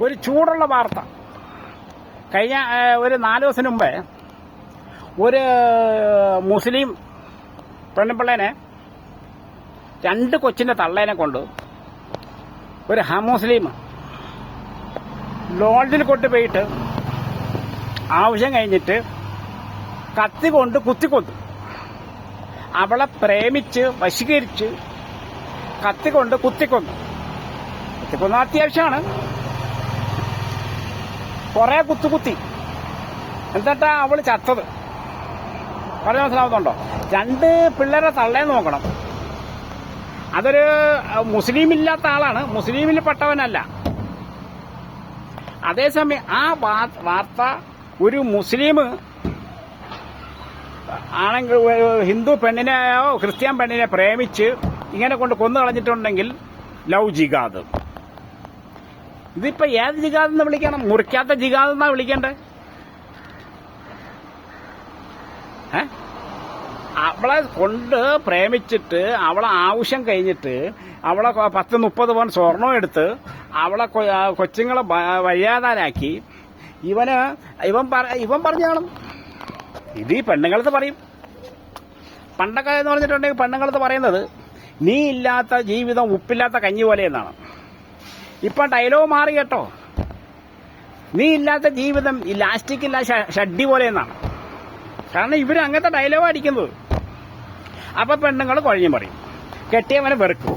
ഒരു ചൂടുള്ള വാർത്ത. കഴിഞ്ഞ ഒരു 4 ദിവസം മുമ്പേ ഒരു മുസ്ലിം പെൺപിള്ളേനെ 2 കൊച്ചിന്റെ തള്ളേനെ കൊണ്ട് ഒരു മുസ്ലിം ലോഡ്ജിൽ കൊണ്ടുപോയിട്ട് ആവശ്യം കഴിഞ്ഞിട്ട് കത്തി കൊണ്ട് കുത്തിക്കൊന്നു. അവളെ പ്രേമിച്ച് വശീകരിച്ച് കത്തി കൊണ്ട് കുത്തിക്കൊന്നു. കുത്തിക്കൊന്ന അത്യാവശ്യമാണ്. കുറെ കുത്തി എന്നിട്ടാ അവള് ചത്തത്. പറഞ്ഞ മനസ്സിലാവുന്നുണ്ടോ? 2 പിള്ളേരെ തള്ളേ നോക്കണം. അതൊരു മുസ്ലിം ഇല്ലാത്ത ആളാണ്, മുസ്ലിമിൽ പെട്ടവനല്ല. അതേസമയം ആ വാർത്ത ഒരു മുസ്ലിം ആണെങ്കിൽ ഹിന്ദു പെണ്ണിനെയോ ക്രിസ്ത്യൻ പെണ്ണിനെ പ്രേമിച്ച് ഇങ്ങനെ കൊണ്ട് കൊന്നു കളഞ്ഞിട്ടുണ്ടെങ്കിൽ ലവ് ജിഹാദ്. ഇതിപ്പോ ഏത് ജിഹാദ് എന്ന് വിളിക്കണം? മുറിക്കാത്ത ജിഹാദ് എന്നാ വിളിക്കണ്ടേ? അവളെ കൊണ്ട് പ്രേമിച്ചിട്ട് അവളെ ആവശ്യം കഴിഞ്ഞിട്ട് അവളെ 10-30 പവൻ സ്വർണം എടുത്ത് അവളെ കൊച്ചുങ്ങളെ വയ്യാതാരാക്കി ഇവൻ പറഞ്ഞു കാണും. ഇത് ഈ പെണ്ണുങ്ങളത്ത് പറയും. പണ്ടൊക്കെ എന്ന് പറഞ്ഞിട്ടുണ്ടെങ്കിൽ പെണ്ണുങ്ങളത്ത് പറയുന്നത് നീ ഇല്ലാത്ത ജീവിതം ഉപ്പില്ലാത്ത കഞ്ഞി പോലെ എന്നാണ്. ഇപ്പൊ ഡയലോഗ് മാറി കേട്ടോ. നീ ഇല്ലാത്ത ജീവിതം ലാസ്റ്റിക് ഇല്ല ഷഡ്ഡി പോലെ എന്നാണ്. കാരണം ഇവര് അങ്ങനത്തെ ഡയലോഗ് അടിക്കുന്നത്. അപ്പൊ പെണ്ണുങ്ങൾ കുഴഞ്ഞു പറയും. കെട്ടിയവനെ വെറുക്കും.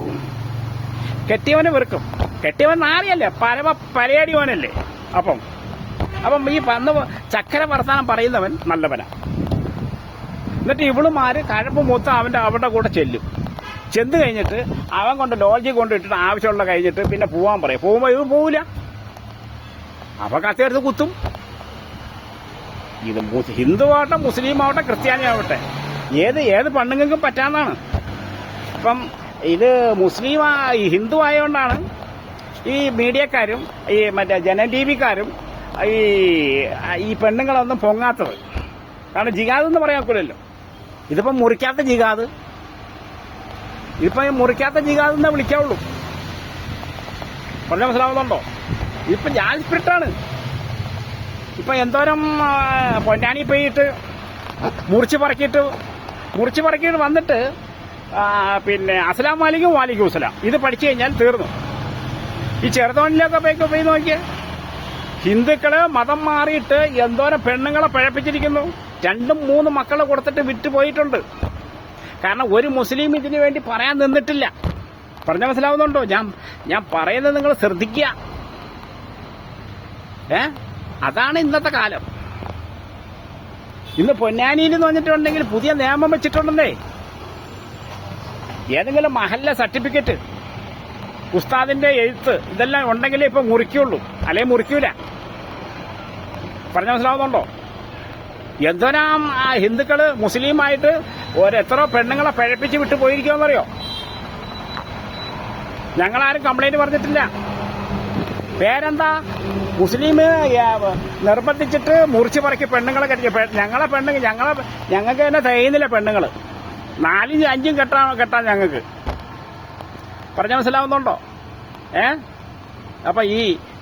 കെട്ടിയവൻ നാറിയല്ലേ, പരയടിയോനല്ലേ. അപ്പം ഈ ചക്കര വർത്താനം പറയുന്നവൻ നല്ലവനാ. എന്നിട്ട് ഇവളുമാര് കഴപ്പ് മൊത്തം അവരുടെ കൂടെ ചെന്ന് കഴിഞ്ഞിട്ട് അവൻ കൊണ്ട് ലോഡ്ജിൽ കൊണ്ടിട്ടിട്ട് ആവശ്യമുള്ള കഴിഞ്ഞിട്ട് പിന്നെ പോവാൻ പറയും. പോകുമ്പോ ഇവ പോവില്ല. അപ്പൊ കത്തിയെടുത്ത് കുത്തും. ഇത് ഹിന്ദു ആവട്ടെ, മുസ്ലിം ആവട്ടെ, ക്രിസ്ത്യാനി ആവട്ടെ, ഏത് പെണ്ണുങ്ങൾക്കും പറ്റാന്നാണ്. ഇപ്പം ഇത് മുസ്ലിം ഹിന്ദു ആയതുകൊണ്ടാണ് ഈ മീഡിയക്കാരും ഈ മറ്റേ ജന ടിവിക്കാരും ഈ പെണ്ണുങ്ങളൊന്നും പൊങ്ങാത്തത്. കാരണം ജിഹാദ് എന്ന് പറയാൻ ഒക്കില്ലല്ലോ. ഇതിപ്പം മുറിക്കാത്ത ജിഹാദ്. ഇതിപ്പം മുറിക്കാത്ത ജിഹാദ് എന്നേ വിളിക്കാവുള്ളൂ. പറഞ്ഞ മനസ്സിലാവുന്നുണ്ടോ? ഇപ്പൊ ജാൽസ്പിരിറ്റാണ്. ഇപ്പൊ എന്തോരം പൊന്നാനി പോയിട്ട് മുറിച്ച് പറക്കിയിട്ട് വന്നിട്ട് പിന്നെ അസ്സലാമു അലൈക്കും വാലിക്കും അസ്സലാം ഇത് പഠിച്ചു കഴിഞ്ഞാൽ തീർന്നു. ഈ ചെറുതോണിലൊക്കെ പോയി നോക്കിയേ. ഹിന്ദുക്കള് മതം മാറിയിട്ട് എന്തോരം പെണ്ണുങ്ങളെ പഴപ്പിച്ചിരിക്കുന്നു. 2-3 മക്കളെ കൊടുത്തിട്ട് വിറ്റുപോയിട്ടുണ്ട്. കാരണം ഒരു മുസ്ലിം ഇതിനു വേണ്ടി പറയാൻ നിന്നിട്ടില്ല. പറഞ്ഞ മനസ്സിലാവുന്നുണ്ടോ? ഞാൻ പറയുന്നത് നിങ്ങൾ ശ്രദ്ധിക്കുക. അതാണ് ഇന്നത്തെ കാലം. ഇന്ന് പൊന്നാനിയിൽ എന്ന് പറഞ്ഞിട്ടുണ്ടെങ്കിൽ പുതിയ നിയമം വെച്ചിട്ടുണ്ടെന്നേ. ഏതെങ്കിലും മഹല്ല സർട്ടിഫിക്കറ്റ്, ഉസ്താദിന്റെ എഴുത്ത് ഇതെല്ലാം ഉണ്ടെങ്കിലേ ഇപ്പൊ മുറിക്കുള്ളൂ, അല്ലെ മുറിക്കൂല. പറഞ്ഞ മനസ്സിലാവുന്നുണ്ടോ? എന്തോരാം ഹിന്ദുക്കള് മുസ്ലിമായിട്ട് എത്രയോ പെണ്ണുങ്ങളെ പഴപ്പിച്ച് വിട്ടു പോയിരിക്കുമെന്നറിയോ? ഞങ്ങളാരും കംപ്ലൈന്റ് പറഞ്ഞിട്ടില്ല. പേരെന്താ? മുസ്ലിം നിർബന്ധിച്ചിട്ട് മുറിച്ച് പറക്കി പെണ്ണുങ്ങളെ കെട്ടിയ ഞങ്ങൾക്ക് തന്നെ തയ്യുന്നില്ല. പെണ്ണുങ്ങള് 4-5 കെട്ടാൻ ഞങ്ങൾക്ക്. പറഞ്ഞ മനസ്സിലാവുന്നുണ്ടോ? അപ്പൊ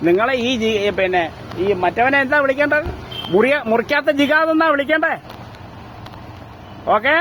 നിങ്ങളെ പിന്നെ ഈ മറ്റവനെ എന്താ വിളിക്കേണ്ടത്? മുറിക്കാത്ത ജിഹാദ് എന്നാ വിളിക്കേണ്ടേ? ഓക്കെ.